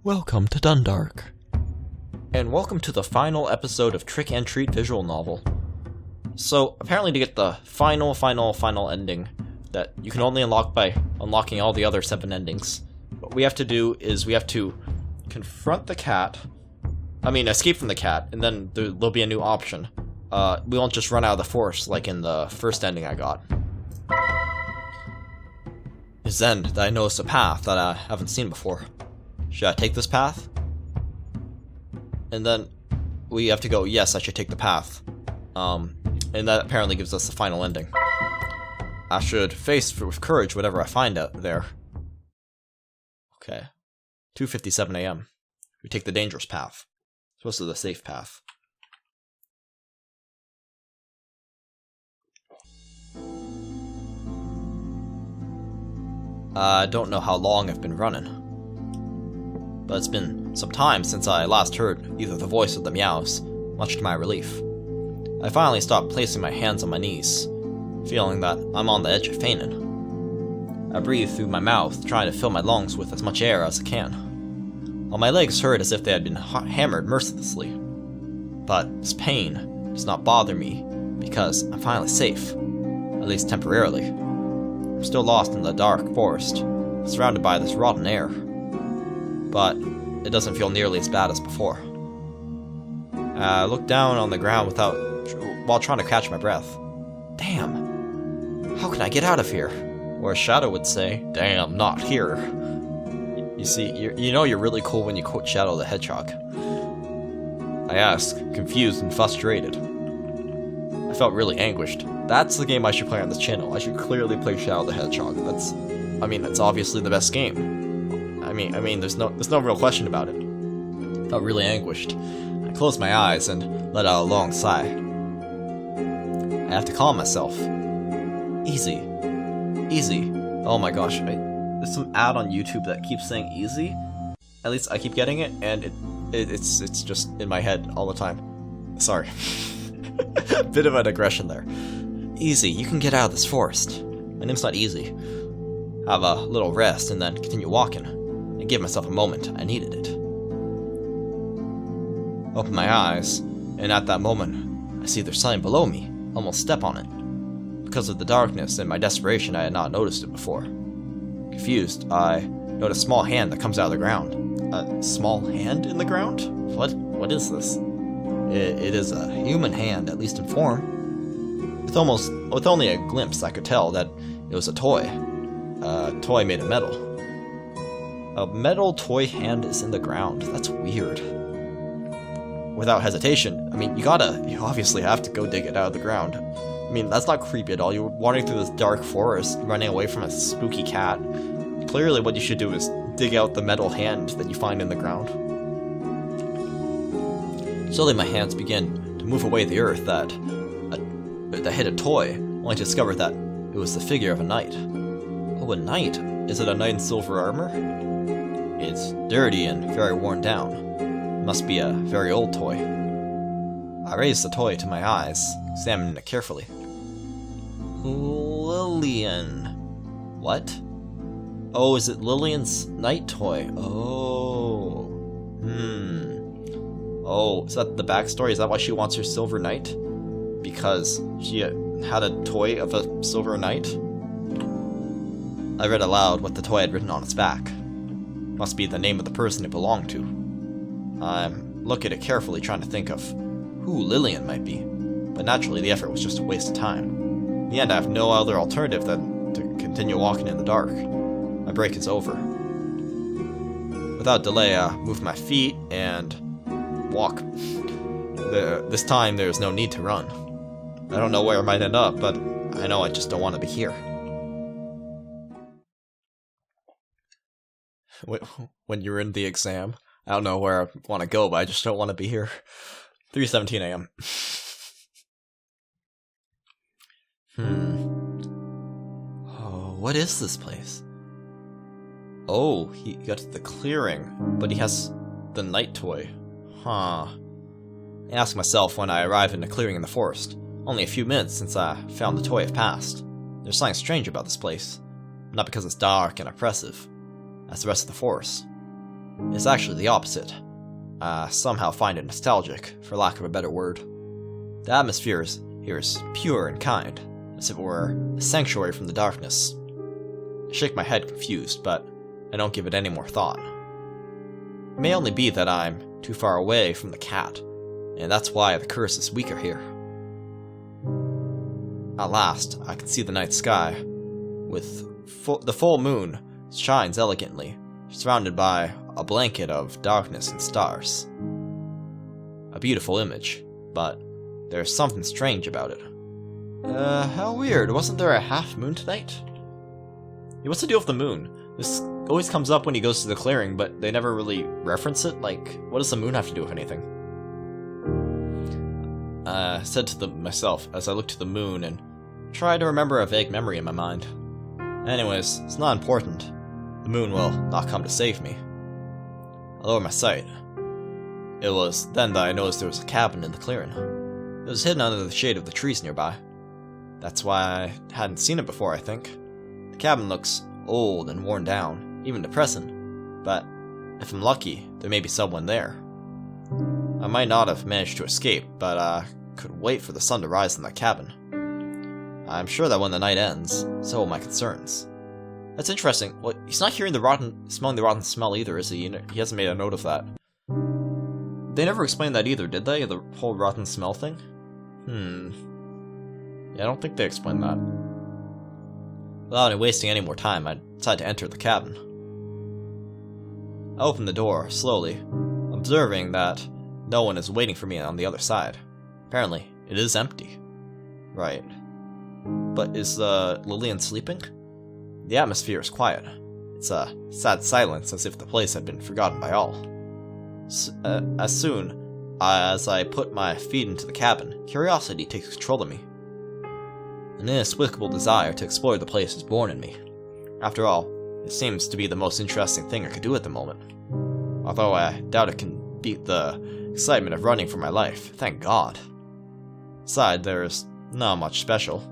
Welcome to Dunndark. And welcome to the final episode of Trick and Treat visual novel. So, apparently to get the final ending that you can only unlock by unlocking all the other 7 endings, what we have to do is we have to confront the cat, escape from the cat, and then there'll be a new option. We won't just run out of the forest like in the first ending I got. It's then that I noticed a path that I haven't seen before. Should I take this path? And then we have to go, yes, I should take the path. And that apparently gives us the final ending. I should face with courage whatever I find out there. Okay. 2:57 a.m. We take the dangerous path. Supposed to be the safe path. I don't know how long I've been running, but it's been some time since I last heard either the voice or the meows, much to my relief. I finally stopped placing my hands on my knees, feeling that I'm on the edge of fainting. I breathe through my mouth, trying to fill my lungs with as much air as I can, while my legs hurt as if they had been hammered mercilessly. But this pain does not bother me, because I'm finally safe, at least temporarily. I'm still lost in the dark forest, surrounded by this rotten air, but it doesn't feel nearly as bad as before. I look down on the ground while trying to catch my breath. Damn! How can I get out of here? Or as Shadow would say, damn, not here. You see, you know you're really cool when you quote Shadow the Hedgehog. I ask, confused and frustrated. I felt really anguished. That's the game I should play on this channel. I should clearly play Shadow the Hedgehog. That's obviously the best game. There's no real question about it. I felt really anguished. I closed my eyes and let out a long sigh. I have to calm myself. Easy. Easy. Oh my gosh, there's some ad on YouTube that keeps saying easy. At least I keep getting it, and it's just in my head all the time. Sorry. Bit of a digression there. Easy, you can get out of this forest. My name's not Easy. Have a little rest and then continue walking. And give myself a moment. I needed it. Open my eyes, and at that moment, I see there's something below me. Almost step on it. Because of the darkness and my desperation, I had not noticed it before. Confused, I note a small hand that comes out of the ground. A small hand in the ground? What is this? It is a human hand, at least in form. With only a glimpse, I could tell that it was a toy. A toy made of metal. A metal toy hand is in the ground. That's weird. Without hesitation, you obviously have to go dig it out of the ground. That's not creepy at all. You're wandering through this dark forest, running away from a spooky cat. Clearly what you should do is dig out the metal hand that you find in the ground. Slowly my hands begin to move away the earth that hit a toy, only to discover that it was the figure of a knight. Oh, a knight? Is it a knight in silver armor? It's dirty and very worn down. It must be a very old toy. I raised the toy to my eyes, examining it carefully. Lillian. What? Oh, is it Lillian's knight toy? Oh. Oh, is that the backstory? Is that why she wants her silver knight? Because she had a toy of a silver knight? I read aloud what the toy had written on its back. Must be the name of the person it belonged to. I look at it carefully, trying to think of who Lillian might be, but naturally the effort was just a waste of time. In the end, I have no other alternative than to continue walking in the dark. My break is over. Without delay, I move my feet and walk. This time, there's no need to run. I don't know where I might end up, but I know I just don't want to be here. When you're in the exam, I don't know where I want to go, but I just don't want to be here. 3:17 a.m. Oh, what is this place? Oh, he got to the clearing, but he has the night toy. Huh. I ask myself when I arrive in a clearing in the forest. Only a few minutes since I found the toy have passed. There's something strange about this place. Not because it's dark and oppressive, as the rest of the forest. It's actually the opposite. I somehow find it nostalgic, for lack of a better word. The atmosphere here is pure and kind, as if it were a sanctuary from the darkness. I shake my head confused, but I don't give it any more thought. It may only be that I'm too far away from the cat, and that's why the curse is weaker here. At last, I can see the night sky, with the full moon shines elegantly, surrounded by a blanket of darkness and stars. A beautiful image, but there's something strange about it. How weird. Wasn't there a half moon tonight? Yeah, what's the deal with the moon? This always comes up when he goes to the clearing, but they never really reference it. Like, what does the moon have to do with anything? I said to myself as I looked to the moon and tried to remember a vague memory in my mind. Anyways, it's not important. The moon will not come to save me. I lowered my sight. It was then that I noticed there was a cabin in the clearing. It was hidden under the shade of the trees nearby. That's why I hadn't seen it before, I think. The cabin looks old and worn down, even depressing, but if I'm lucky, there may be someone there. I might not have managed to escape, but I could wait for the sun to rise in that cabin. I'm sure that when the night ends, so will my concerns. That's interesting. Well, he's not smelling the rotten smell either, is he? He hasn't made a note of that. They never explained that either, did they? The whole rotten smell thing? Yeah, I don't think they explained that. Without wasting any more time, I decided to enter the cabin. I opened the door, slowly, observing that no one is waiting for me on the other side. Apparently, it is empty. Right. But is Lillian sleeping? The atmosphere is quiet. It's a sad silence, as if the place had been forgotten by all. As soon as I put my feet into the cabin, curiosity takes control of me. An inexplicable desire to explore the place is born in me. After all, it seems to be the most interesting thing I could do at the moment. Although I doubt it can beat the excitement of running for my life, thank God. Besides, there's not much special.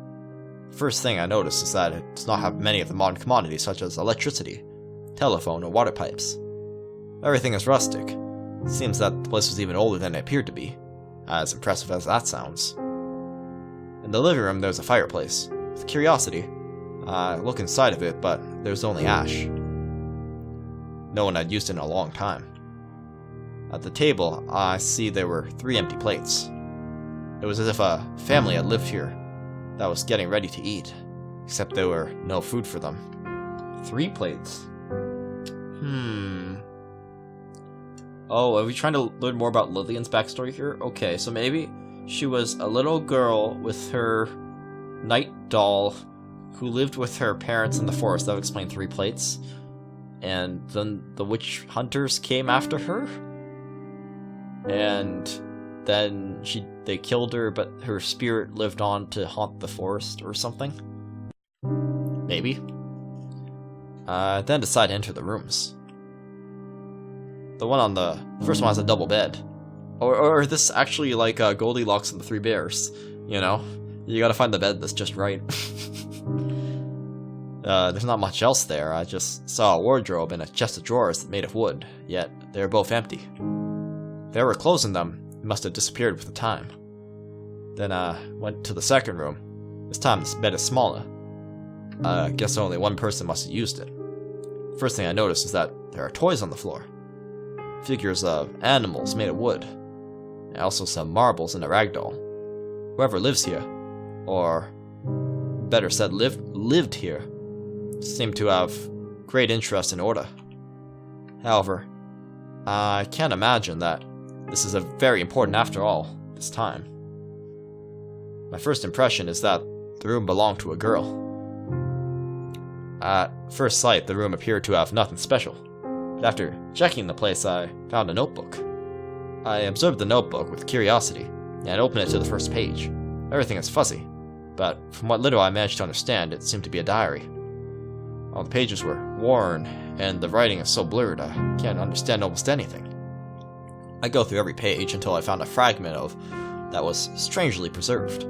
First thing I notice is that it does not have many of the modern commodities such as electricity, telephone, or water pipes. Everything is rustic. It seems that the place was even older than it appeared to be, as impressive as that sounds. In the living room there's a fireplace. With curiosity, I look inside of it, but there's only ash. No one had used it in a long time. At the table, I see there were 3 empty plates. It was as if a family had lived here that was getting ready to eat, except there were no food for them. 3 plates. Oh, are we trying to learn more about Lillian's backstory here? Okay, so maybe she was a little girl with her night doll who lived with her parents in the forest. That would explain 3 plates. And then the witch hunters came after her? And then they killed her, but her spirit lived on to haunt the forest or something? Maybe. Then decide to enter the rooms. The first one has a double bed. Or this actually like Goldilocks and the 3 Bears, you know? You gotta find the bed that's just right. There's not much else there. I just saw a wardrobe and a chest of drawers made of wood, yet they were both empty. If there were clothes in them, it must have disappeared with the time. Then I went to the second room. This time this bed is smaller. I guess only one person must have used it. First thing I noticed is that there are toys on the floor. Figures of animals made of wood. And also some marbles and a ragdoll. Whoever lives here, or better said lived here, seemed to have great interest in order. However, I can't imagine that this is very important after all, this time. My first impression is that the room belonged to a girl. At first sight, the room appeared to have nothing special, but after checking the place, I found a notebook. I observed the notebook with curiosity, and opened it to the first page. Everything is fuzzy, but from what little I managed to understand, it seemed to be a diary. All the pages were worn, and the writing is so blurred I can't understand almost anything. I go through every page until I found a fragment that was strangely preserved.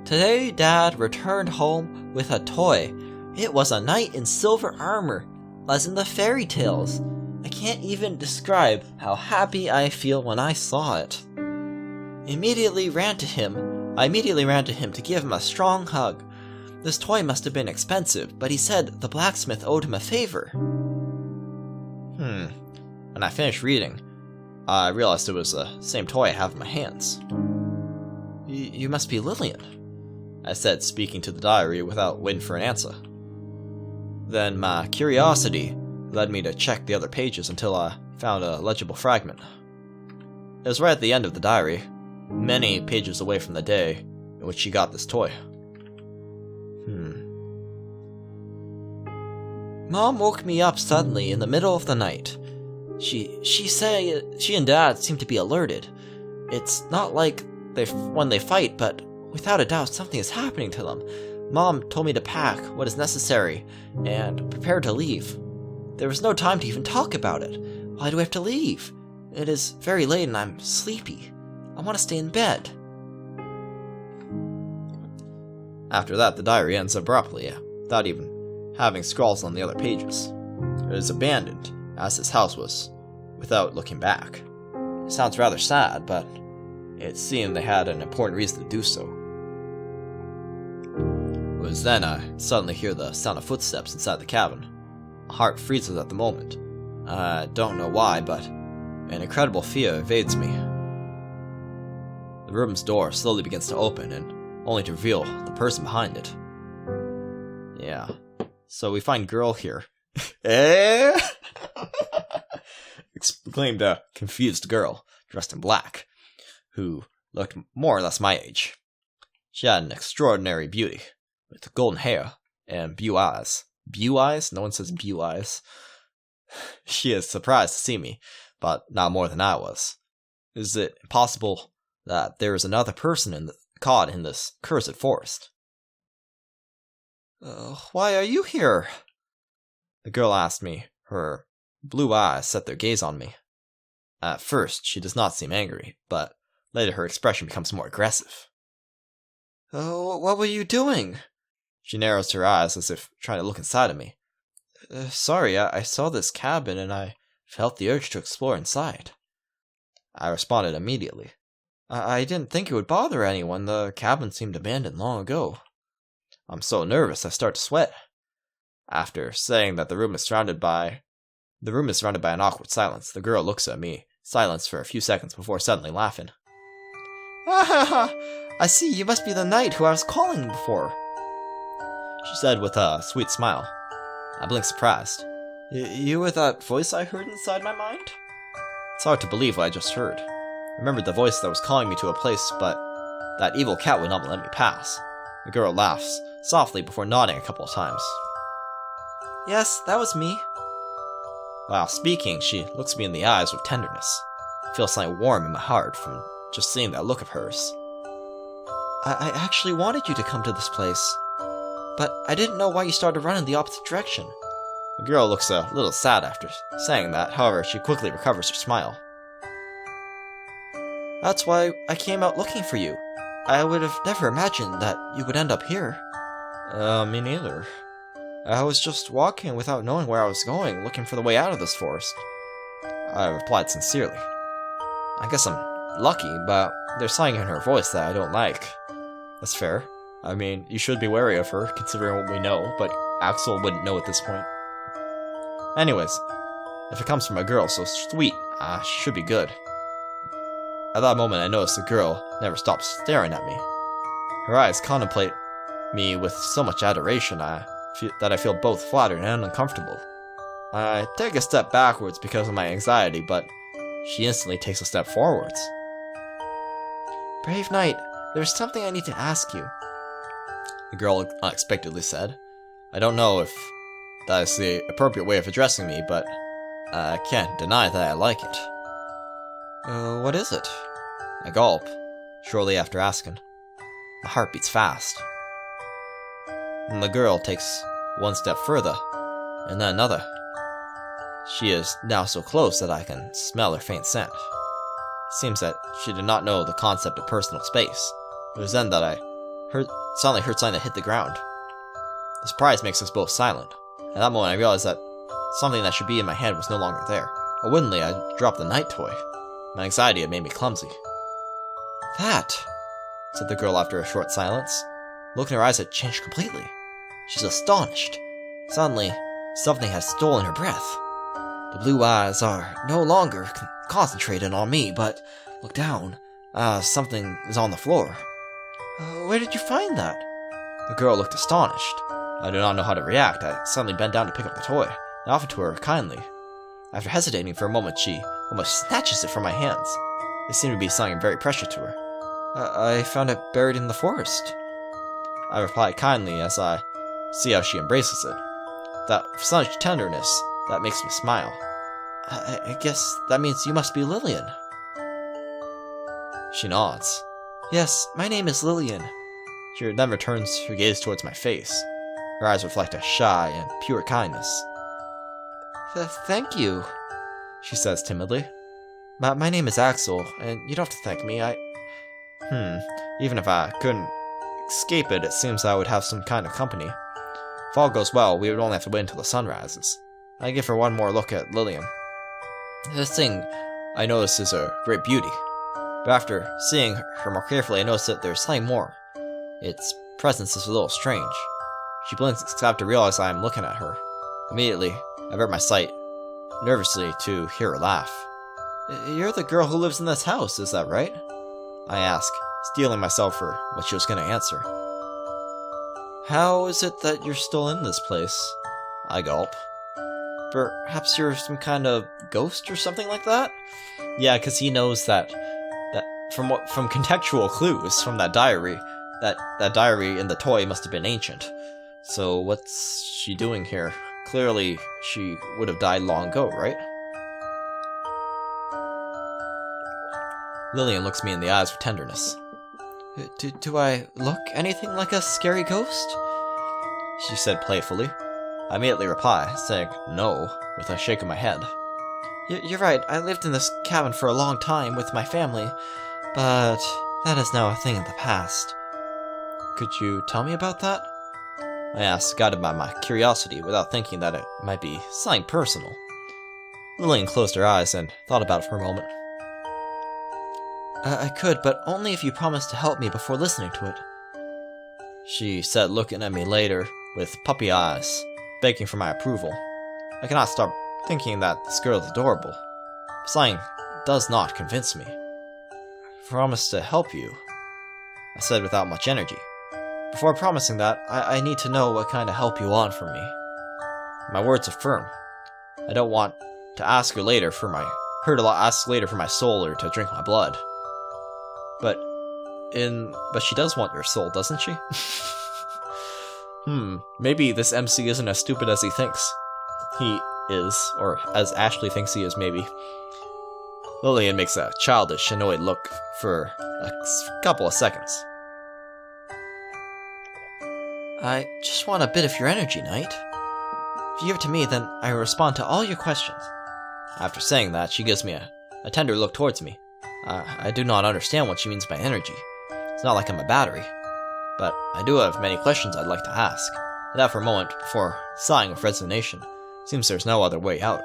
Today, Dad returned home with a toy. It was a knight in silver armor, as in the fairy tales. I can't even describe how happy I feel when I saw it. I immediately ran to him to give him a strong hug. This toy must have been expensive, but he said the blacksmith owed him a favor. When I finished reading, I realized it was the same toy I have in my hands. You must be Lillian, I said, speaking to the diary without waiting for an answer. Then my curiosity led me to check the other pages until I found a legible fragment. It was right at the end of the diary, many pages away from the day in which she got this toy. Mom woke me up suddenly in the middle of the night. She said she and Dad seem to be alerted. It's not like when they fight, but without a doubt something is happening to them. Mom told me to pack what is necessary and prepare to leave. There was no time to even talk about it. Why do we have to leave? It is very late and I'm sleepy. I want to stay in bed. After that, the diary ends abruptly, without even having scrawls on the other pages. It is abandoned, as this house was, without looking back. It sounds rather sad, but it seemed they had an important reason to do so. It was then I suddenly hear the sound of footsteps inside the cabin. My heart freezes at the moment. I don't know why, but an incredible fear evades me. The room's door slowly begins to open, and only to reveal the person behind it. Yeah. So we find girl here. Eh? Exclaimed a confused girl, dressed in black, who looked more or less my age. She had an extraordinary beauty, with golden hair and blue eyes. Blue eyes? No one says blue eyes. She is surprised to see me, but not more than I was. Is it possible that there is another person caught in this cursed forest? Why are you here? The girl asked me. Her blue eyes set their gaze on me. At first, she does not seem angry, but later her expression becomes more aggressive. Oh, what were you doing? She narrows her eyes as if trying to look inside of me. Sorry, I saw this cabin and I felt the urge to explore inside. I responded immediately. I didn't think it would bother anyone. The cabin seemed abandoned long ago. I'm so nervous I start to sweat. After saying that the room is surrounded by an awkward silence, the girl looks at me, silenced for a few seconds before suddenly laughing. I see, you must be the knight who I was calling before, she said with a sweet smile. I blinked surprised. You were that voice I heard inside my mind? It's hard to believe what I just heard. I remembered the voice that was calling me to a place, but that evil cat would not let me pass. The girl laughs softly before nodding a couple of times. Yes, that was me. While speaking, she looks me in the eyes with tenderness. I feel something warm in my heart from just seeing that look of hers. I actually wanted you to come to this place, but I didn't know why you started running the opposite direction. The girl looks a little sad after saying that, however, she quickly recovers her smile. That's why I came out looking for you. I would have never imagined that you would end up here. Me neither. I was just walking without knowing where I was going, looking for the way out of this forest. I replied sincerely. I guess I'm lucky, but there's something in her voice that I don't like. That's fair. I mean, you should be wary of her, considering what we know, but Axel wouldn't know at this point. Anyways, if it comes from a girl so sweet, she should be good. At that moment, I noticed the girl never stopped staring at me. Her eyes contemplate me with so much adoration that I feel both flattered and uncomfortable. I take a step backwards because of my anxiety, but she instantly takes a step forwards. Brave knight, there's something I need to ask you, the girl unexpectedly said. I don't know if that is the appropriate way of addressing me, but I can't deny that I like it. What is it? I gulp, shortly after asking. My heart beats fast. And the girl takes one step further, and then another. She is now so close that I can smell her faint scent. It seems that she did not know the concept of personal space. It was then that I suddenly heard something that hit the ground. The surprise makes us both silent. At that moment, I realized that something that should be in my hand was no longer there. Unwittingly, I dropped the night toy. My anxiety had made me clumsy. "That," said the girl after a short silence. The look in her eyes had changed completely. She's astonished. Suddenly, something had stolen her breath. The blue eyes are no longer concentrated on me, but look down. Something is on the floor. "Where did you find that?" The girl looked astonished. I did not know how to react. I suddenly bent down to pick up the toy. I offered to her kindly. After hesitating for a moment, she almost snatches it from my hands. It seemed to be something very precious to her. I found it buried in the forest." I replied kindly as I see how she embraces it. That such tenderness, that makes me smile. I guess that means you must be Lillian." She nods. "Yes, my name is Lillian." She then returns her gaze towards my face. Her eyes reflect a shy and pure kindness. Thank you," she says timidly. My name is Axel, and you don't have to thank me. Even if I couldn't escape it, it seems I would have some kind of company. If all goes well, we would only have to wait until the sun rises. I give her one more look at Lillian. This thing I notice is a great beauty, but after seeing her more carefully, I notice that there's something more. Its presence is a little strange. She blinks except to realize I am looking at her. Immediately, I avert my sight, nervously, to hear her laugh. "You're the girl who lives in this house, is that right?" I ask, steeling myself for what she was going to answer. "How is it that you're still in this place?" I gulp. "Perhaps you're some kind of ghost or something like that?" Yeah, because he knows that from contextual clues from that diary, that diary in the toy must have been ancient. So what's she doing here? Clearly, she would have died long ago, right? Lillian looks me in the eyes with tenderness. Do I look anything like a scary ghost?" she said playfully. I immediately reply, saying no, with a shake of my head. You're right, I lived in this cabin for a long time with my family, but that is now a thing of the past. Could you tell me about that? I asked, guided by my curiosity, without thinking that it might be something personal. Lillian closed her eyes and thought about it for a moment. I could, but only if you promise to help me before listening to it, she said, looking at me later with puppy eyes, begging for my approval. I cannot stop thinking that this girl is adorable. Something does not convince me. Promise to help you, I said without much energy. Before promising that, I need to know what kind of help you want from me. My words are firm. I don't want to ask her to ask later for my soul or to drink my blood. But she does want your soul, doesn't she? Maybe this MC isn't as stupid as he thinks he is, or as Ashley thinks he is, maybe. Lillian makes a childish, annoyed look for a couple of seconds. I just want a bit of your energy, Knight. If you give it to me, then I will respond to all your questions. After saying that, she gives me a tender look towards me. I do not understand what she means by energy. It's not like I'm a battery. But I do have many questions I'd like to ask. I doubt for a moment before sighing with resignation. Seems there's no other way out.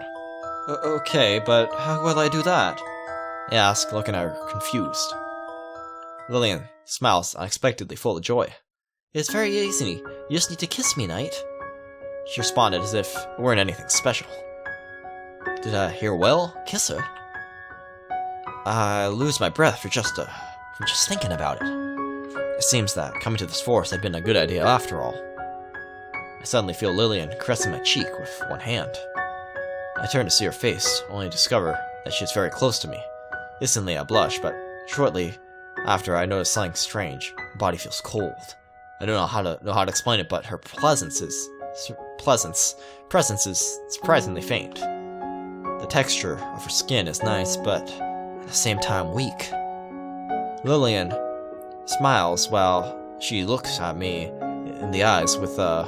Okay, but how will I do that? I ask, looking at her confused. Lillian smiles, unexpectedly full of joy. It's very easy. You just need to kiss me, Knight. She responded as if it weren't anything special. Did I hear well? Kiss her? I lose my breath from just thinking about it. It seems that coming to this forest had been a good idea after all. I suddenly feel Lillian caressing my cheek with one hand. I turn to see her face, only to discover that she is very close to me. Instantly I blush, but shortly after I notice something strange. My body feels cold. I don't know how to explain it, but her presence is surprisingly faint. The texture of her skin is nice, but at the same time weak. Lillian smiles while she looks at me in the eyes with a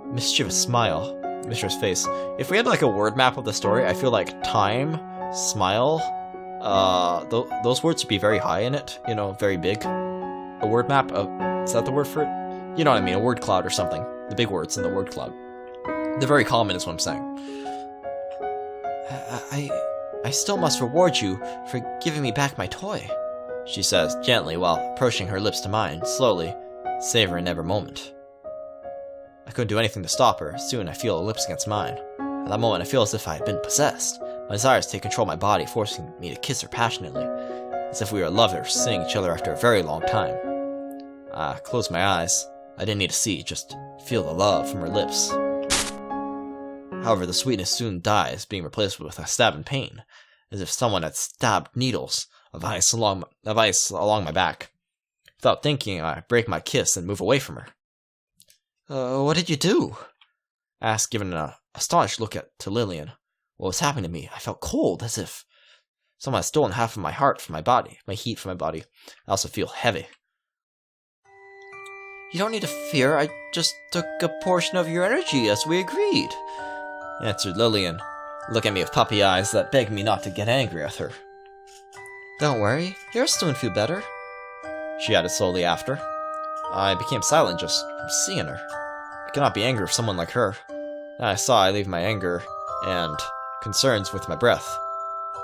mischievous face. If we had like a word map of the story, I feel like time, smile, those words would be very high in it, very big. A word map of Is that the word for it? You know what I mean, a word cloud or something. The big words in the word cloud. They're very common is what I'm saying. I still must reward you for giving me back my toy, she says gently while approaching her lips to mine, slowly, savoring every moment. I couldn't do anything to stop her. Soon I feel her lips against mine. At that moment I feel as if I had been possessed. My desires take control of my body, forcing me to kiss her passionately, as if we were lovers seeing each other after a very long time. I closed my eyes. I didn't need to see, just feel the love from her lips. However, the sweetness soon dies, being replaced with a stabbing pain, as if someone had stabbed needles of ice along my back. Without thinking, I break my kiss and move away from her. What did you do? I asked, giving an astonished look to Lillian. What was happening to me? I felt cold, as if someone had stolen half of my heart from my body, my heat from my body. I also feel heavy. You don't need to fear, I just took a portion of your energy as we agreed, answered Lillian, looking at me with puppy eyes that begged me not to get angry with her. Don't worry, you'll soon feel better, she added slowly after. I became silent just from seeing her. I could not be angry with someone like her. Then I saw I leave my anger and concerns with my breath.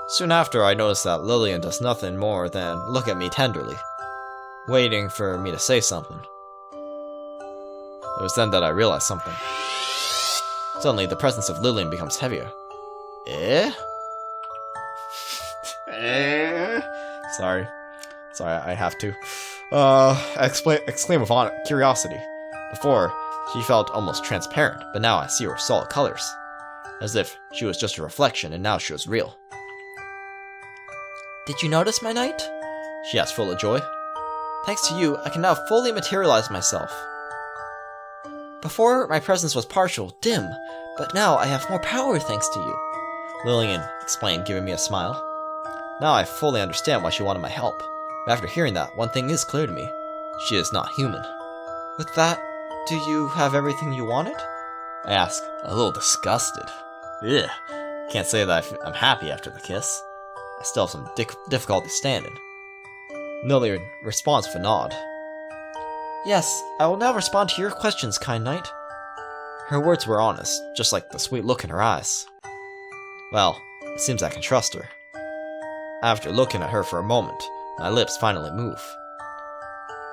Soon after, I noticed that Lillian does nothing more than look at me tenderly, waiting for me to say something. It was then that I realized something. Suddenly, the presence of Lillian becomes heavier. Eh? Sorry, I have to. Exclaim with curiosity. Before, she felt almost transparent, but now I see her solid colors. As if she was just a reflection, and now she was real. Did you notice my knight? She asked, full of joy. Thanks to you, I can now fully materialize myself. Before, my presence was partial, dim, but now I have more power thanks to you, Lillian explained, giving me a smile. Now I fully understand why she wanted my help. But after hearing that, one thing is clear to me. She is not human. With that, do you have everything you wanted? I asked, a little disgusted. Ugh, can't say that I'm happy after the kiss. I still have some difficulty standing. Lillian responds with a nod. Yes, I will now respond to your questions, kind knight. Her words were honest, just like the sweet look in her eyes. Well, it seems I can trust her. After looking at her for a moment, my lips finally move.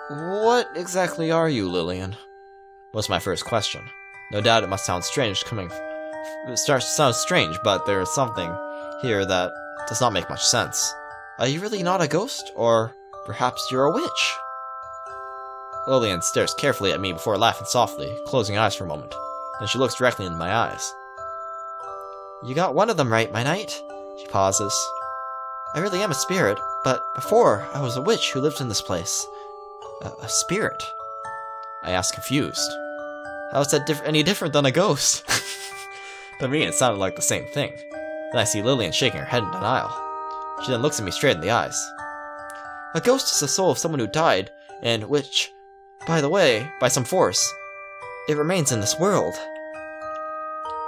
What exactly are you, Lillian? Was my first question. No doubt it must sound strange sounds strange, but there is something here that does not make much sense. Are you really not a ghost? Or perhaps you're a witch? Lillian stares carefully at me before laughing softly, closing eyes for a moment. Then she looks directly into my eyes. You got one of them right, my knight. She pauses. I really am a spirit, but before I was a witch who lived in this place. A spirit? I asked, confused. How is that any different than a ghost? To me, it sounded like the same thing. Then I see Lillian shaking her head in denial. She then looks at me straight in the eyes. A ghost is the soul of someone who died, and which, by the way, by some force, it remains in this world.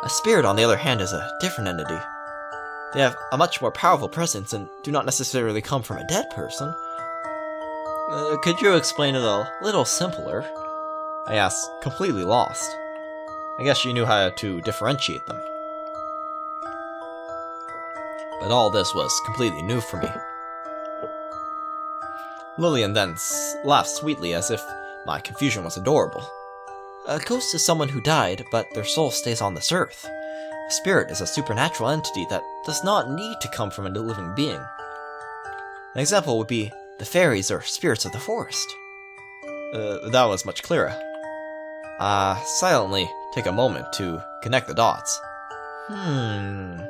A spirit, on the other hand, is a different entity. They have a much more powerful presence and do not necessarily come from a dead person. Could you explain it a little simpler? I asked, completely lost. I guess she knew how to differentiate them. But all this was completely new for me. Lillian then laughed sweetly as if my confusion was adorable. A ghost is someone who died, but their soul stays on this earth. A spirit is a supernatural entity that does not need to come from a living being. An example would be the fairies or spirits of the forest. That was much clearer. I silently take a moment to connect the dots. I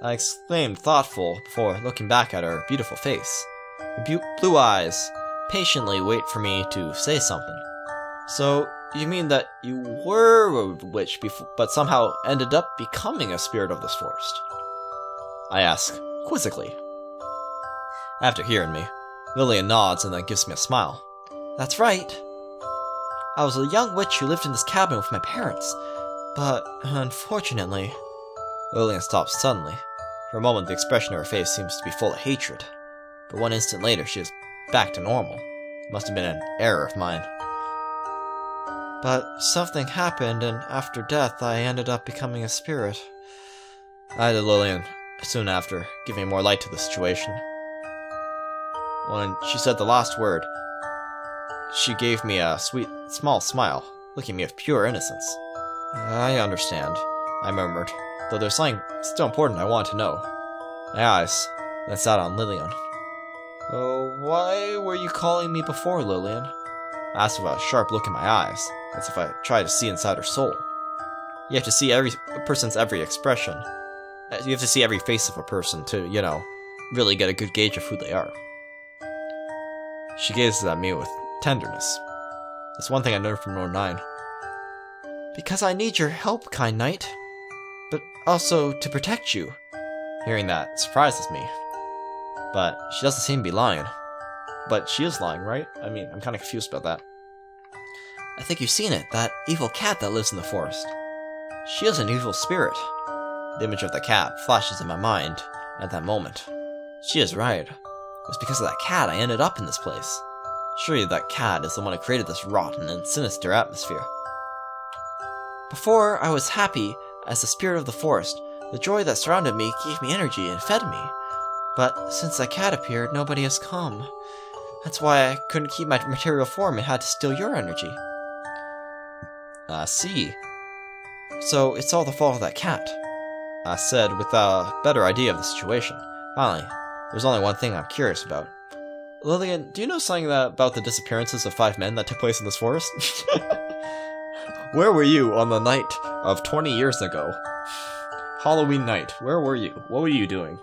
exclaimed, thoughtful, before looking back at her beautiful face. Her blue eyes patiently wait for me to say something. So, you mean that you were a witch before, but somehow ended up becoming a spirit of this forest? I ask, quizzically. After hearing me, Lillian nods and then gives me a smile. That's right. I was a young witch who lived in this cabin with my parents, but unfortunately... Lillian stops suddenly. For a moment, the expression of her face seems to be full of hatred, but one instant later, she is back to normal. It must have been an error of mine. But something happened, and after death, I ended up becoming a spirit. Added Lillian soon after, giving more light to the situation. When she said the last word, she gave me a sweet, small smile, looking at me with pure innocence. I understand, I murmured, though there's something still important I want to know. My eyes then sat on Lillian. Oh, why were you calling me before, Lillian? I asked with a sharp look in my eyes, as if I tried to see inside her soul. You have to see a person's every expression. You have to see every face of a person to, really get a good gauge of who they are. She gazes at me with tenderness. That's one thing I learned from Lord 9. Because I need your help, kind knight. But also to protect you. Hearing that surprises me. But she doesn't seem to be lying. But she is lying, right? I mean, I'm kind of confused about that. I think you've seen it, that evil cat that lives in the forest. She is an evil spirit. The image of the cat flashes in my mind at that moment. She is right. It was because of that cat I ended up in this place. Surely that cat is the one who created this rotten and sinister atmosphere. Before I was happy as the spirit of the forest. The joy that surrounded me gave me energy and fed me. But since that cat appeared, nobody has come. That's why I couldn't keep my material form and had to steal your energy. I see. So it's all the fault of that cat, I said with a better idea of the situation. Finally, there's only one thing I'm curious about. Lillian, do you know something about the disappearances of 5 men that took place in this forest? Where were you on the night of 20 years ago? Halloween night, where were you? What were you doing?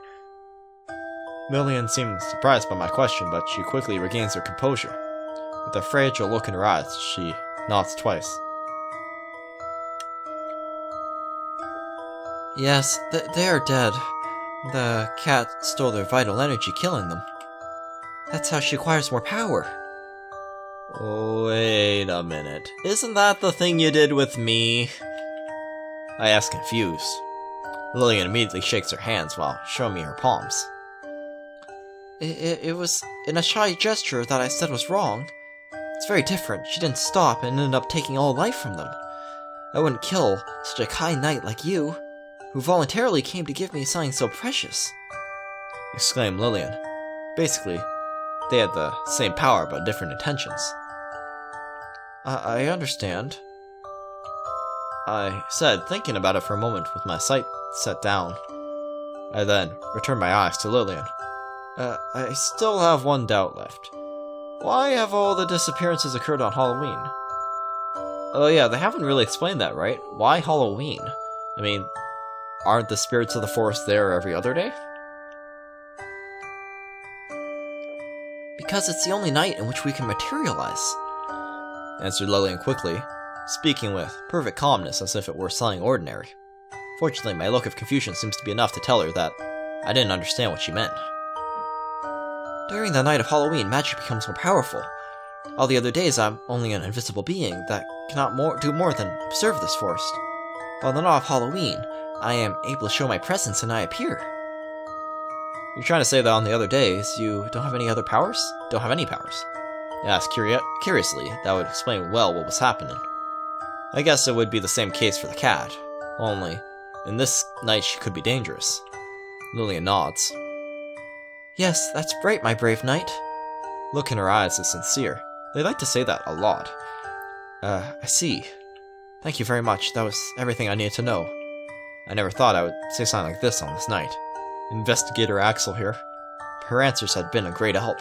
Lillian seemed surprised by my question, but she quickly regains her composure. With a fragile look in her eyes, she nods twice. Yes, they are dead. The cat stole their vital energy, killing them. That's how she acquires more power. Wait a minute. Isn't that the thing you did with me? I ask, confused. Lillian immediately shakes her hands while showing me her palms. It was in a shy gesture that I said was wrong. It's very different. She didn't stop and ended up taking all life from them. I wouldn't kill such a kind knight like you, who voluntarily came to give me something so precious, exclaimed Lillian. Basically, they had the same power but different intentions. I understand, I said, thinking about it for a moment with my sight set down. I then returned my eyes to Lillian. I still have one doubt left. Why have all the disappearances occurred on Halloween? Oh yeah, they haven't really explained that, right? Why Halloween? I mean, aren't the spirits of the forest there every other day? Because it's the only night in which we can materialize, answered Lillian quickly, speaking with perfect calmness as if it were something ordinary. Fortunately, my look of confusion seems to be enough to tell her that I didn't understand what she meant. During the night of Halloween, magic becomes more powerful. All the other days, I'm only an invisible being that cannot do more than observe this forest. But on the night of Halloween, I am able to show my presence and I appear. You're trying to say that on the other days, you don't have any other powers? Don't have any powers? I asked curiously. That would explain well what was happening. I guess it would be the same case for the cat. Only, in this night she could be dangerous. Lillian nods. Yes, that's right, my brave knight. Look in her eyes is sincere. They like to say that a lot. I see. Thank you very much. That was everything I needed to know. I never thought I would say something like this on this night. Investigator Axel here. Her answers had been a great help.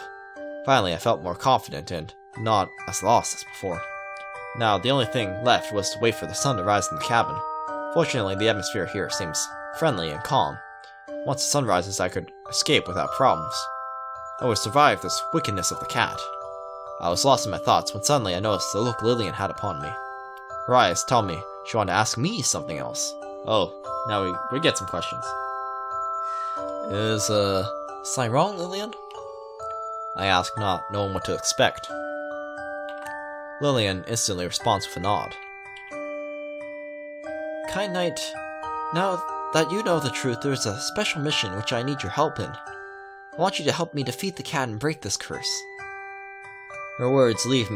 Finally, I felt more confident and not as lost as before. Now, the only thing left was to wait for the sun to rise in the cabin. Fortunately, the atmosphere here seems friendly and calm. Once the sun rises, I could escape without problems. I would survive this wickedness of the cat. I was lost in my thoughts when suddenly I noticed the look Lillian had upon me. Her eyes tell me she wanted to ask me something else. Oh, now we get some questions. Is, something wrong, Lillian? I asked, not knowing what to expect. Lillian instantly responds with a nod. Kind knight, now that you know the truth, there is a special mission which I need your help in. I want you to help me defeat the cat and break this curse. Her words leave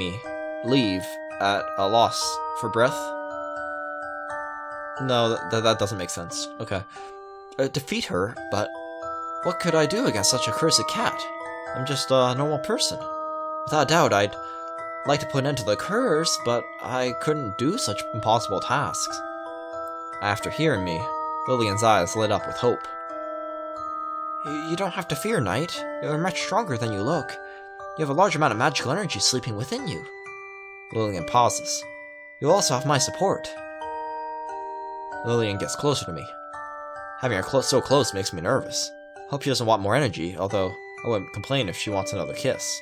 at a loss for breath. No, that doesn't make sense. Okay. Defeat her, but what could I do against such a cursed cat? I'm just a normal person. Without doubt, I'd like to put an end to the curse, but I couldn't do such impossible tasks. After hearing me, Lillian's eyes lit up with hope. You don't have to fear, Knight. You're much stronger than you look. You have a large amount of magical energy sleeping within you. Lillian pauses. You'll also have my support. Lillian gets closer to me. Having her so close makes me nervous. Hope she doesn't want more energy, although I wouldn't complain if she wants another kiss.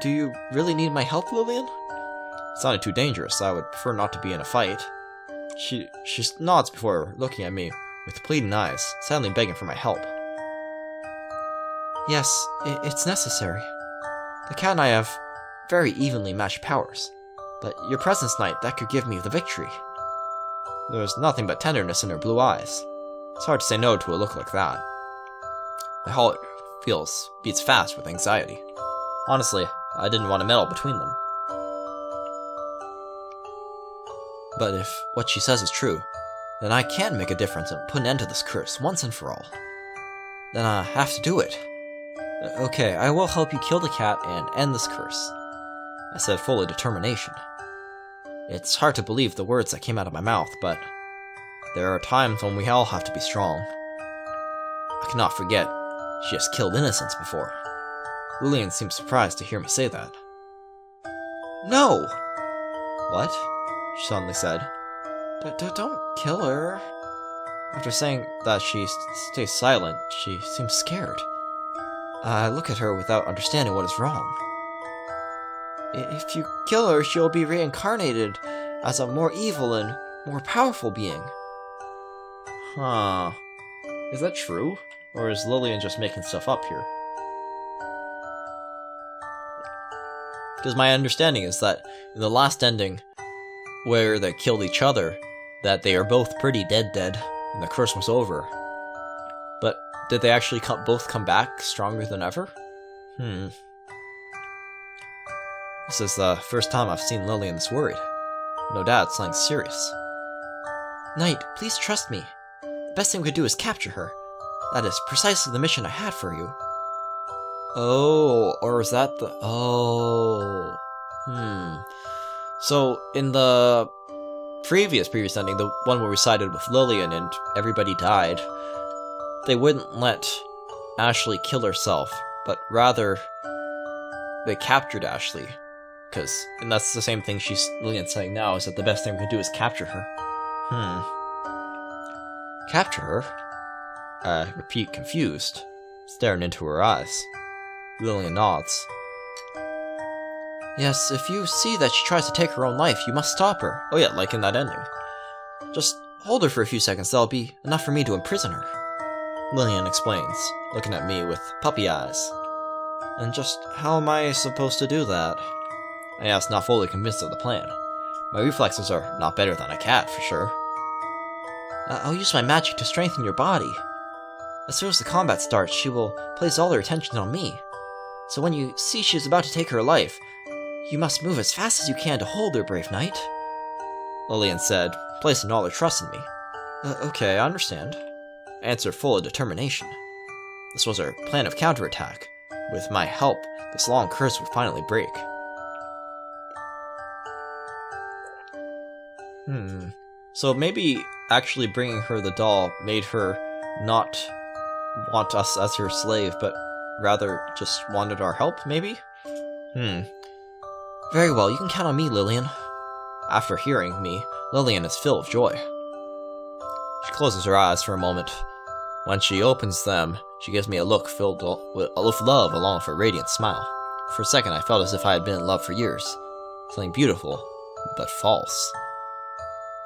Do you really need my help, Lillian? It sounded too dangerous. I would prefer not to be in a fight. She nods before looking at me with pleading eyes, sadly begging for my help. Yes, it's necessary. The cat and I have very evenly matched powers, but your presence, Knight, that could give me the victory. There was nothing but tenderness in her blue eyes. It's hard to say no to a look like that. My heart beats fast with anxiety. Honestly, I didn't want to meddle between them. But if what she says is true, then I can make a difference and put an end to this curse once and for all. Then I have to do it. Okay, I will help you kill the cat and end this curse, I said, full of determination. It's hard to believe the words that came out of my mouth, but there are times when we all have to be strong. I cannot forget, she has killed innocents before. Lillian seemed surprised to hear me say that. No! What? She suddenly said. Don't kill her. After saying that she stays silent, she seems scared. I look at her without understanding what is wrong. If you kill her, she'll be reincarnated as a more evil and more powerful being. Huh. Is that true? Or is Lillian just making stuff up here? Because my understanding is that in the last ending, where they killed each other, that they are both pretty dead, and the curse was over. But did they actually both come back stronger than ever? This is the first time I've seen Lillian this worried. No doubt, something serious. Knight, please trust me. The best thing we could do is capture her. That is precisely the mission I had for you. Oh, or is that the... Oh... So, in the previous ending, the one where we sided with Lillian and everybody died, they wouldn't let Ashley kill herself, but rather they captured Ashley. And that's the same thing Lillian's saying now, is that the best thing we can do is capture her. Capture her? I repeat, confused, staring into her eyes. Lillian nods. Yes, if you see that she tries to take her own life, you must stop her. Oh yeah, like in that ending. Just hold her for a few seconds, that'll be enough for me to imprison her. Lillian explains, looking at me with puppy eyes. And just how am I supposed to do that? I asked, not fully convinced of the plan. My reflexes are not better than a cat, for sure. I'll use my magic to strengthen your body. As soon as the combat starts, she will place all her attention on me. So when you see she is about to take her life, you must move as fast as you can to hold her, brave knight. Lillian said, placing all her trust in me. Okay, I understand. I answered full of determination. This was her plan of counterattack. With my help, this long curse would finally break. So maybe actually bringing her the doll made her not want us as her slave, but rather just wanted our help, maybe? Very well, you can count on me, Lillian. After hearing me, Lillian is filled with joy. She closes her eyes for a moment. When she opens them, she gives me a look filled with love along with a radiant smile. For a second, I felt as if I had been in love for years. Something beautiful, but false.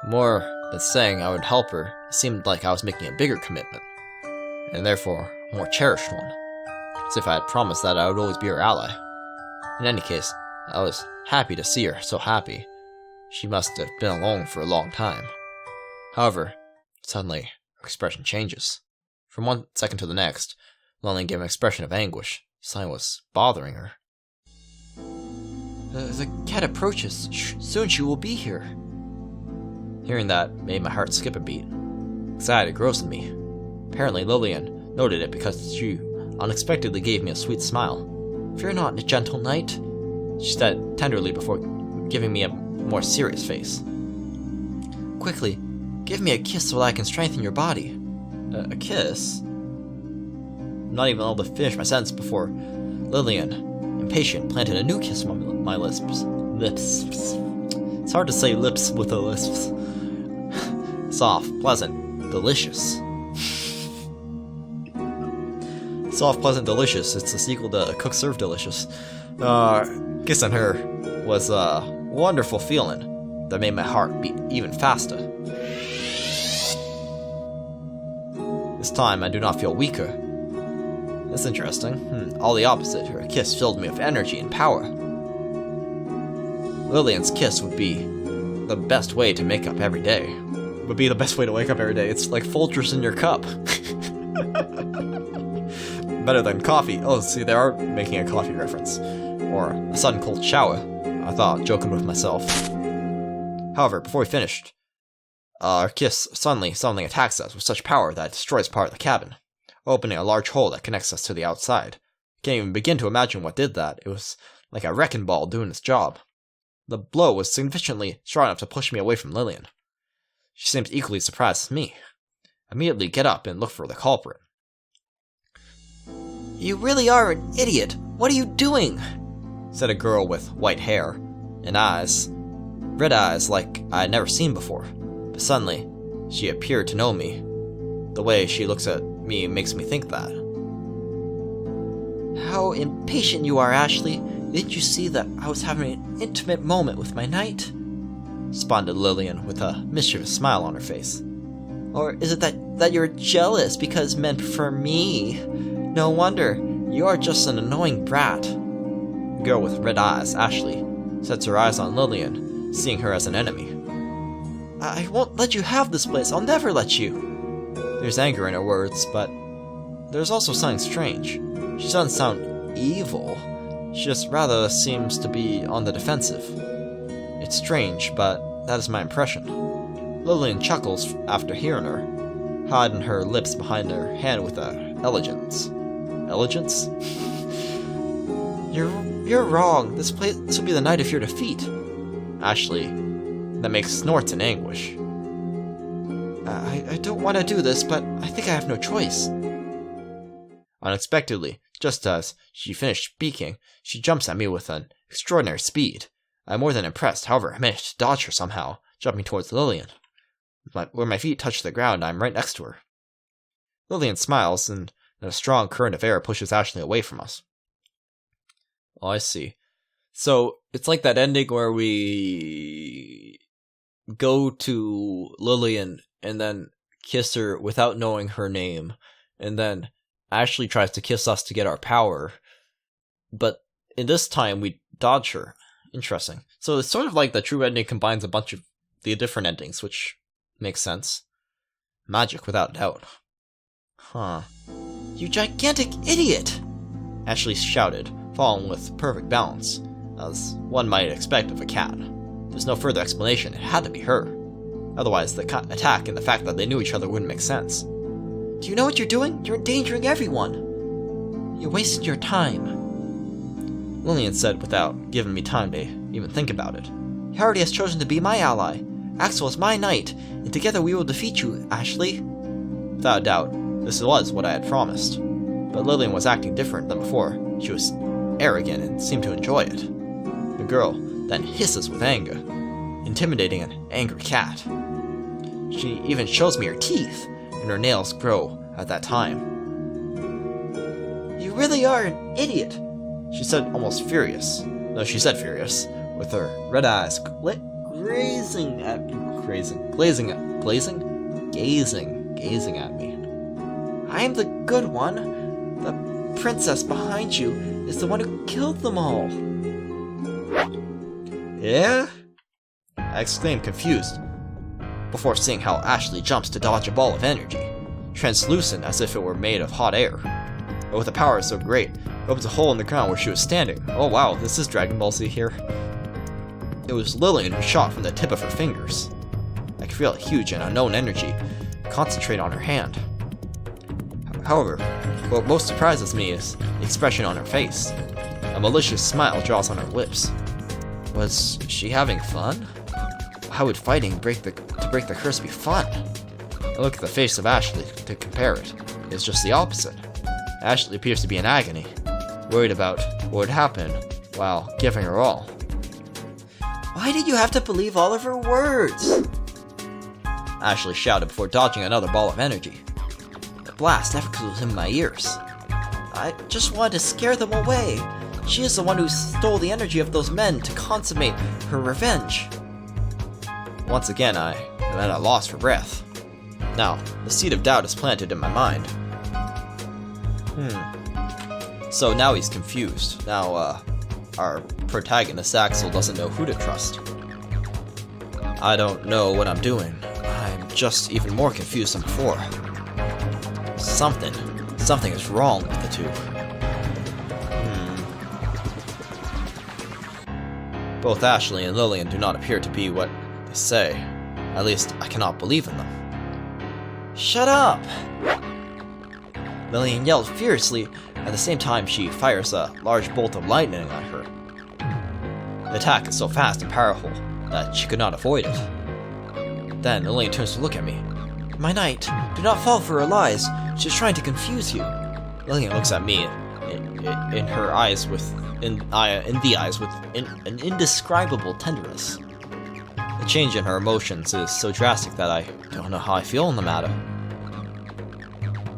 More than saying I would help her, it seemed like I was making a bigger commitment, and therefore a more cherished one. As if I had promised that I would always be her ally. In any case, I was happy to see her so happy. She must have been alone for a long time. However, suddenly, her expression changes. From one second to the next, Lillian gave an expression of anguish. Something was bothering her. The cat approaches. Soon she will be here. Hearing that made my heart skip a beat. Anxiety grows in me. Apparently Lillian noted it because she unexpectedly gave me a sweet smile. Fear not, gentle knight, she said tenderly before giving me a more serious face. Quickly, give me a kiss so that I can strengthen your body. A kiss? I'm not even able to finish my sentence before Lillian, impatient, planted a new kiss on my lips. It's hard to say lips with the lisps. Soft, pleasant, delicious. Soft, pleasant, delicious. It's the sequel to Cook Serve Delicious. Kissing her was a wonderful feeling that made my heart beat even faster. This time I do not feel weaker. That's interesting. All the opposite. Her kiss filled me with energy and power. Lillian's kiss would be the best way to make up every day. Would be the best way to wake up every day. It's like Folgers in your cup. Better than coffee. Oh, see, they are making a coffee reference. Or a sudden cold shower, I thought, joking with myself. However, before we finished, our kiss suddenly attacks us with such power that it destroys part of the cabin, opening a large hole that connects us to the outside. I can't even begin to imagine what did that. It was like a wrecking ball doing its job. The blow was sufficiently strong enough to push me away from Lillian. She seemed equally surprised as me. I immediately get up and look for the culprit. You really are an idiot! What are you doing? Said a girl with white hair and eyes. Red eyes like I had never seen before. But suddenly, she appeared to know me. The way she looks at me makes me think that. How impatient you are, Ashley. Didn't you see that I was having an intimate moment with my knight? Responded Lillian with a mischievous smile on her face. Or is it that you're jealous because men prefer me? No wonder. You are just an annoying brat. The girl with red eyes, Ashley, sets her eyes on Lillian, seeing her as an enemy. I won't let you have this place. I'll never let you. There's anger in her words, but there's also something strange. She doesn't sound evil. She just rather seems to be on the defensive. It's strange, but that is my impression. Lillian chuckles after hearing her, hiding her lips behind her hand with elegance. Elegance? You're wrong. This will be the night of your defeat. Ashley, that makes snorts in anguish. I don't want to do this, but I think I have no choice. Unexpectedly, just as she finished speaking, she jumps at me with an extraordinary speed. I'm more than impressed, however, I managed to dodge her somehow, jumping towards Lillian. Where my feet touch the ground, I'm right next to her. Lillian smiles, and a strong current of air pushes Ashley away from us. Oh, I see. So, it's like that ending where we go to Lillian and then kiss her without knowing her name, and then Ashley tries to kiss us to get our power, but in this time we dodge her. Interesting. So it's sort of like the true ending combines a bunch of the different endings, which makes sense. Magic, without doubt. Huh. You gigantic idiot! Ashley shouted, falling with perfect balance, as one might expect of a cat. There's no further explanation, it had to be her. Otherwise, the attack and the fact that they knew each other wouldn't make sense. Do you know what you're doing? You're endangering everyone. You're wasting your time. Lillian said without giving me time to even think about it. He already has chosen to be my ally. Axel is my knight, and together we will defeat you, Ashley. Without a doubt, this was what I had promised. But Lillian was acting different than before. She was arrogant and seemed to enjoy it. The girl then hisses with anger, intimidating an angry cat. She even shows me her teeth, and her nails grow at that time. You really are an idiot, she said, almost furious. No, she said furious, with her red eyes gazing at me. I am the good one. The princess behind you is the one who killed them all. Yeah? I exclaimed, confused, before seeing how Ashley jumps to dodge a ball of energy, translucent as if it were made of hot air. But with a power so great, it opens a hole in the ground where she was standing. Oh wow, this is Dragon Ball Z here. It was Lillian who shot from the tip of her fingers. I could feel a huge and unknown energy concentrate on her hand. However, what most surprises me is the expression on her face. A malicious smile draws on her lips. Was she having fun? How would fighting to break the curse be fun? I look at the face of Ashley to compare it. It's just the opposite. Ashley appears to be in agony, worried about what would happen while giving her all. Why did you have to believe all of her words? Ashley shouted before dodging another ball of energy. The blast echoed in my ears. I just wanted to scare them away. She is the one who stole the energy of those men to consummate her revenge. Once again, I am at a loss for breath. Now, the seed of doubt is planted in my mind. So now he's confused. Now, our protagonist Axel doesn't know who to trust. I don't know what I'm doing. I'm just even more confused than before. Something is wrong with the two. Both Ashley and Lillian do not appear to be what they say. At least, I cannot believe in them. Shut up! Lillian yelled furiously. At the same time, she fires a large bolt of lightning at her. The attack is so fast and powerful that she could not avoid it. Then Lillian turns to look at me. My knight, do not fall for her lies. She is trying to confuse you. Lillian looks at me in the eyes with an indescribable tenderness. The change in her emotions is so drastic that I don't know how I feel in the matter.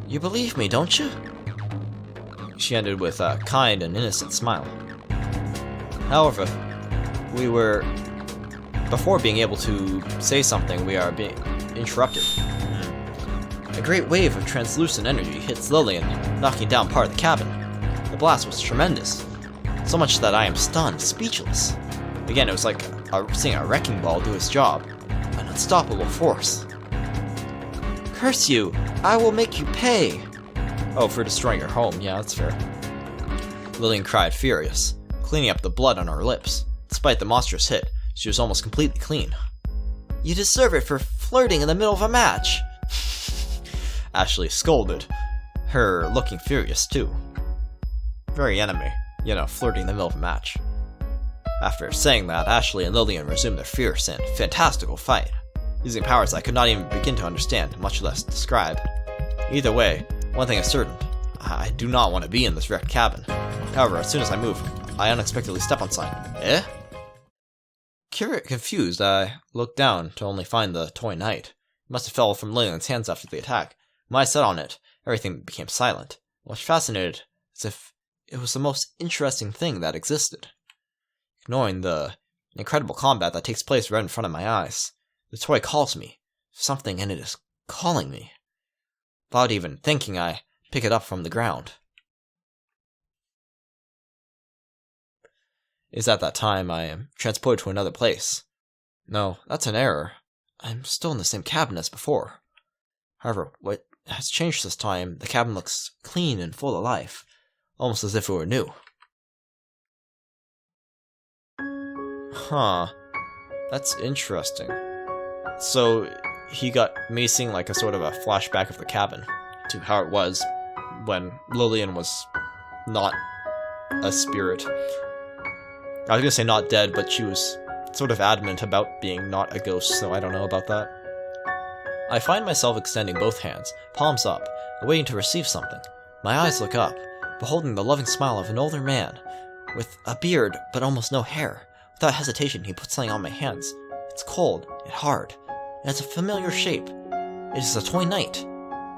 You believe me, don't you? She ended with a kind and innocent smile. However, before being able to say something, we are being interrupted. A great wave of translucent energy hits Lillian, knocking down part of the cabin. The blast was tremendous, so much that I am stunned, speechless. Again, it was like seeing a wrecking ball do its job, an unstoppable force. Curse you! I will make you pay! Oh, for destroying her home, yeah, that's fair. Lillian cried, furious, cleaning up the blood on her lips. Despite the monstrous hit, she was almost completely clean. You deserve it for flirting in the middle of a match! Ashley scolded, her looking furious too. Very enemy, flirting in the middle of a match. After saying that, Ashley and Lillian resumed their fierce and fantastical fight, using powers I could not even begin to understand, much less describe. Either way, one thing is certain, I do not want to be in this wrecked cabin. However, as soon as I move, I unexpectedly step on something. Eh? Confused, I looked down to only find the toy knight. It must have fell from Lillian's hands after the attack. When I sat on it, everything became silent. I was fascinated, as if it was the most interesting thing that existed. Ignoring the incredible combat that takes place right in front of my eyes, the toy calls me. Something in it is calling me. Without even thinking, I pick it up from the ground. It is at that time I am transported to another place. No, that's an error. I'm still in the same cabin as before. However, what has changed this time, the cabin looks clean and full of life, almost as if it were new. Huh. That's interesting. So, he got me seeing like a sort of a flashback of the cabin to how it was when Lillian was not a spirit. I was gonna say not dead, but she was sort of adamant about being not a ghost, so I don't know about that. I find myself extending both hands, palms up, waiting to receive something. My eyes look up, beholding the loving smile of an older man, with a beard but almost no hair. Without hesitation, he puts something on my hands. It's cold and hard, and it's a familiar shape. It is a toy knight.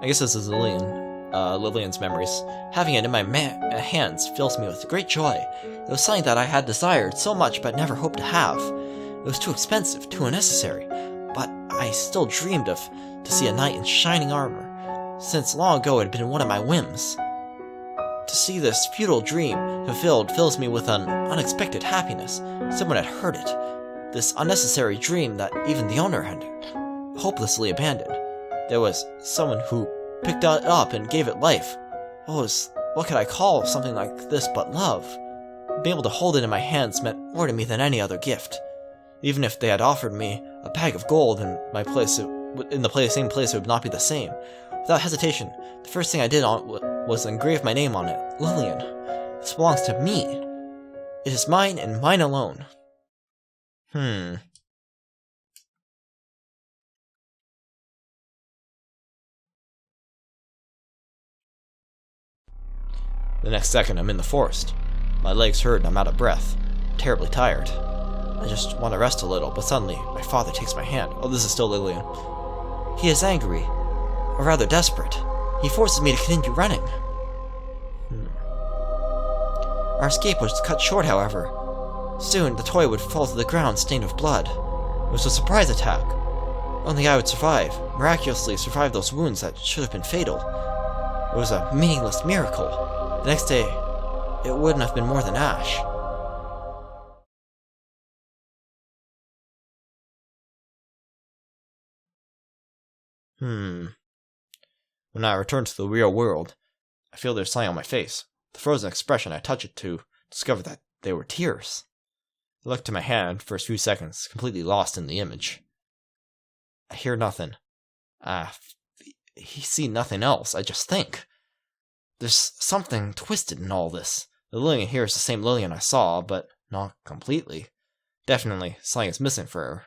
I guess this is Lillian's memories. Having it in my hands fills me with great joy. It was something that I had desired so much but never hoped to have. It was too expensive, too unnecessary, but I still dreamed to see a knight in shining armor, since long ago it had been one of my whims. To see this futile dream fulfilled fills me with an unexpected happiness. Someone had heard it. This unnecessary dream that even the owner had hopelessly abandoned. There was someone who picked it up and gave it life. What could I call something like this but love? Being able to hold it in my hands meant more to me than any other gift. Even if they had offered me a bag of gold in my place, same place, it would not be the same. Without hesitation, the first thing I did was engrave my name on it, Lillian. This belongs to me. It is mine and mine alone. The next second, I'm in the forest. My legs hurt and I'm out of breath. I'm terribly tired. I just want to rest a little, but suddenly, my father takes my hand. Oh, this is still Lillian. He is angry, or rather desperate. He forces me to continue running. Our escape was cut short, however. Soon, the toy would fall to the ground stained with blood. It was a surprise attack. Only I would survive, miraculously survive those wounds that should have been fatal. It was a meaningless miracle. The next day, it wouldn't have been more than ash. When I return to the real world, I feel there's something on my face. The frozen expression, I touch it to discover that they were tears. I look to my hand for a few seconds, completely lost in the image. I hear nothing. I see nothing else. I just think. There's something twisted in all this. The Lillian here is the same Lillian I saw, but not completely. Definitely, something is missing for her.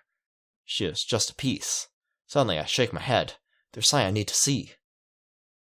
She is just a piece. Suddenly, I shake my head. There's something I need to see.